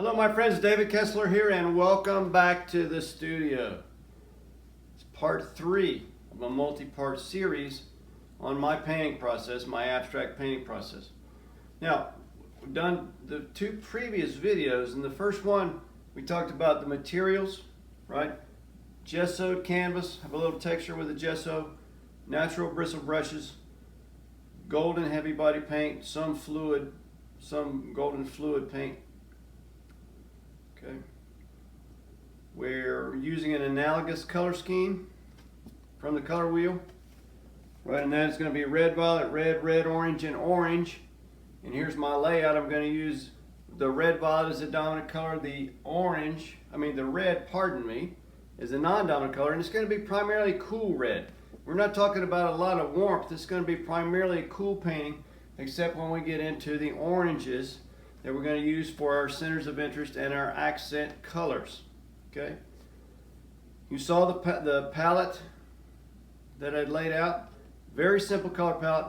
Hello my friends, David Kessler here and welcome back to the studio. It's part 3 of a multi-part series on my painting process, my abstract painting process. Now, we've done the 2 previous videos. In the first one, we talked about the materials, right? Gessoed canvas, have a little texture with the gesso, natural bristle brushes, golden heavy body paint, some fluid, some golden fluid paint. Okay. We're using an analogous color scheme from the color wheel. Right, and that's going to be red, violet, red, red, orange, and orange. And here's my layout. I'm going to use the red, violet as the dominant color, the red, is the non-dominant color, and it's going to be primarily cool red. We're not talking about a lot of warmth. It's going to be primarily a cool painting, except when we get into the oranges that we're going to use for our centers of interest and our accent colors. Okay. You saw the palette that I laid out. Very simple color palette.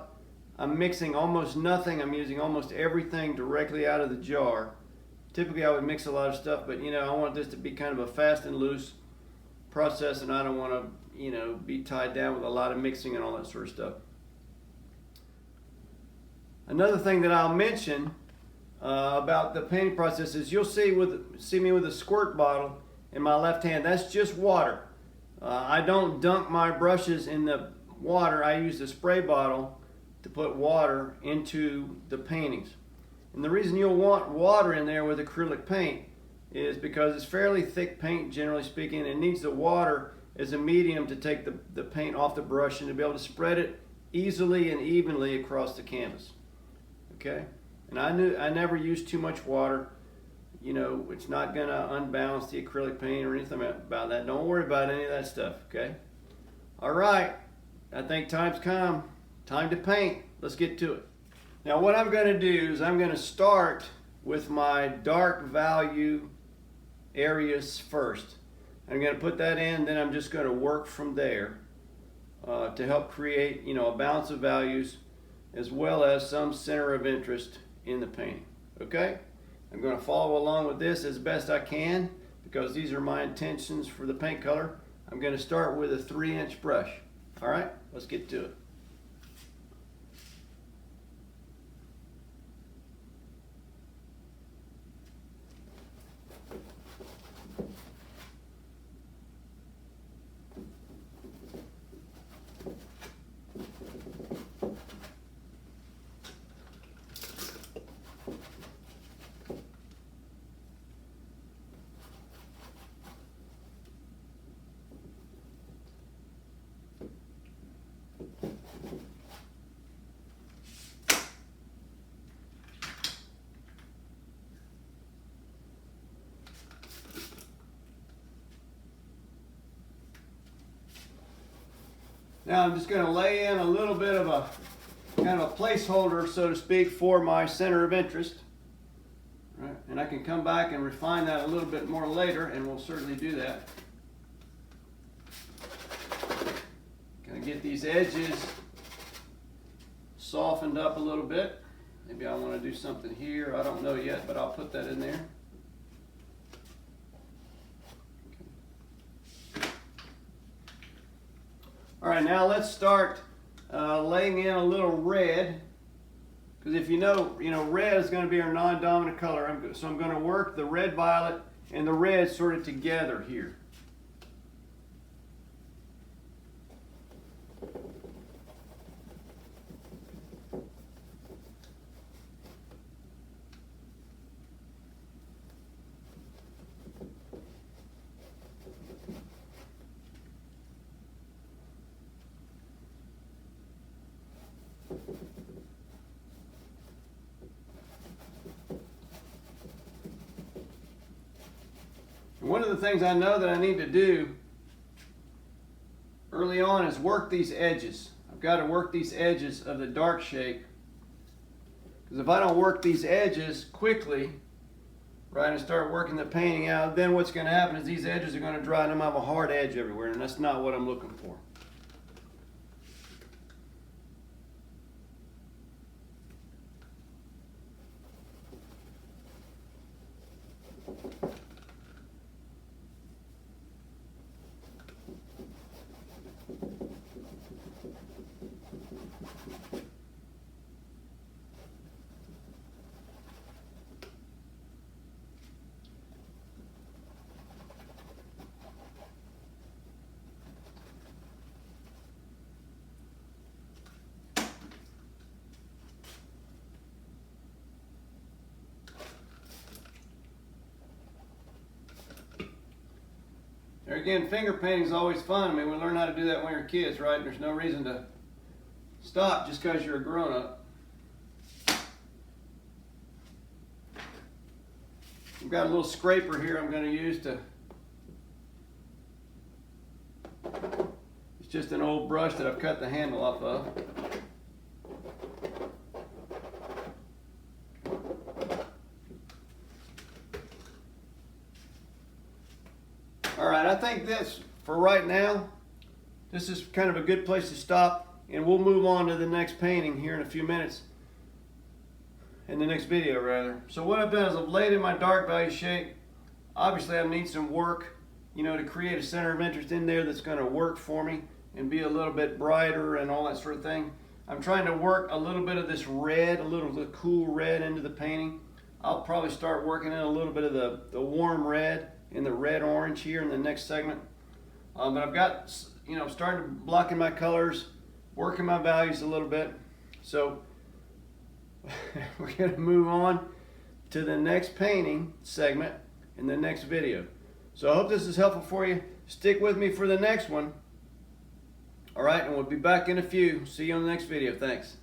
I'm mixing almost nothing. I'm using almost everything directly out of the jar. Typically I would mix a lot of stuff, but I want this to be kind of a fast and loose process, and I don't want to be tied down with a lot of mixing and all that sort of stuff. Another thing that I'll mention about the painting process is you'll see me with a squirt bottle in my left hand. That's just water. I don't dunk my brushes in the water. I use the spray bottle to put water into the paintings. And the reason you'll want water in there with acrylic paint is because it's fairly thick paint, generally speaking. It needs the water as a medium to take the paint off the brush and to be able to spread it easily and evenly across the canvas. Okay? And I never use too much water. It's not going to unbalance the acrylic paint or anything about that. Don't worry about any of that stuff, okay? All right, I think time's come. Time to paint. Let's get to it. Now what I'm going to do is I'm going to start with my dark value areas first. I'm going to put that in, then I'm just going to work from there to help create, a balance of values as well as some center of interest in the painting. Okay? I'm going to follow along with this as best I can because these are my intentions for the paint color. I'm going to start with a 3-inch brush. All right? Let's get to it. Now I'm just going to lay in a little bit of a kind of a placeholder, so to speak, for my center of interest. Right? And I can come back and refine that a little bit more later, and we'll certainly do that. Going to get these edges softened up a little bit. Maybe I want to do something here. I don't know yet, but I'll put that in there. All right, now let's start laying in a little red, because if you know, red is going to be our non-dominant color. So I'm going to work the red, violet, and the red sort of together here. One of the things I know that I need to do early on is work these edges. I've got to work these edges of the dark shape, because if I don't work these edges quickly, right, and start working the painting out, then what's going to happen is these edges are going to dry and I'm going to have a hard edge everywhere, and that's not what I'm looking for. There again, finger painting is always fun. I mean, we learn how to do that when we're kids, right? There's no reason to stop just because you're a grown-up. I've got a little scraper here I'm going to use to... It's just an old brush that I've cut the handle off of. Alright, I think this, for right now, this is kind of a good place to stop, and we'll move on to the next painting here in a few minutes. In the next video, rather. So what I've done is I've laid in my dark value shape. Obviously I need some work, you know, to create a center of interest in there that's going to work for me and be a little bit brighter and all that sort of thing. I'm trying to work a little bit of this red, a little of the cool red into the painting. I'll probably start working in a little bit of the warm red and the red orange here in the next segment. But I've got, you know, starting blocking my colors, working my values a little bit. So we're going to move on to the next painting segment in the next video. So I hope this is helpful for you. Stick with me for the next one. All right, and we'll be back in a few. See you on the next video. Thanks.